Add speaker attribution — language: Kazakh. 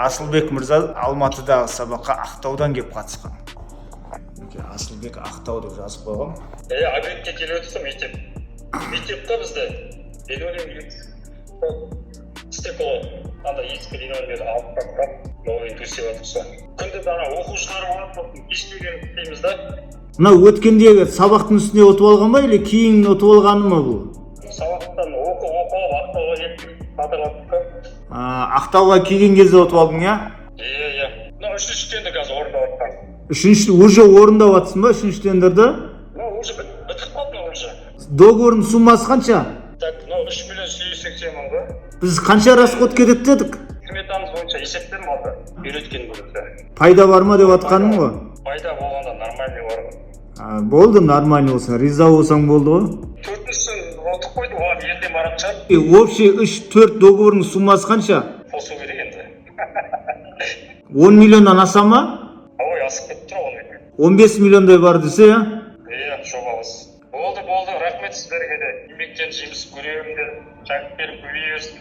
Speaker 1: Асылбек мырза Алматыдағы сабаққа Ақтаудан кеп қатысқан. Асылбек Ақтау деп жазып қойғам.
Speaker 2: Объектке келіп өтсем мектеп. Мектепте бізде линолеум стекло. Анда ескі линолеумды алып тастап, новый төсеп отырса. Күнде дана оқушылар болады, кешке істейміз да.
Speaker 1: Мына өткендегі сабақтың үстіне отырып алған ба, или кейін отырып алғаны ма бұл?
Speaker 2: Сабақтан оқып Ақтауға келіп қатырладық.
Speaker 1: Ақтауға келген кезде отырып алдың, я?
Speaker 2: Иә. Мына үшінші тендер қазір орындап жатқан.
Speaker 1: Үшінші уже орындап жатсың ба, үшінші тендерді?
Speaker 2: Уже бітіп қалды уже.
Speaker 1: Договордың суммасы қанша?
Speaker 2: Так, 3 миллион 780 мың ба?
Speaker 1: Біз қанша расход керек дедік?
Speaker 2: Сметамыз бойынша есептен алды. Үйреткен бөлікті.
Speaker 1: Пайда бар ма деп атқаның ғой?
Speaker 2: Пайда болғанда нормальный бар.
Speaker 1: Болды, нормальный болса, риза болсаң болды ғой.
Speaker 2: Төртіншісін ұтып қойды, оған ертең баратын шығар.
Speaker 1: Общий 3-4 договордың суммасы қанша?
Speaker 2: Қосу керек енді.
Speaker 1: 10 миллионнан аса ма?
Speaker 2: Ой, асып кетті тұр 10 миллион.
Speaker 1: 15 миллиондай бар десе, я?
Speaker 2: Жобамыз. Болды, рахмет сіздерге де. Еңбектен жеміс көремін деді. Шәкірттер көбейе берсін.